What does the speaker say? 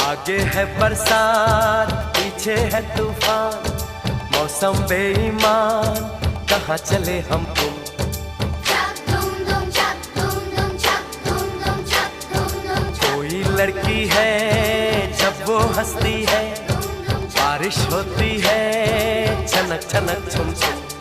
आगे है बरसात, पीछे है तूफान, मौसम बेईमान, कहाँ चले हम तुम। कोई लड़की है जब वो हंसती है, बारिश होती है छनक छनक छुम छुम।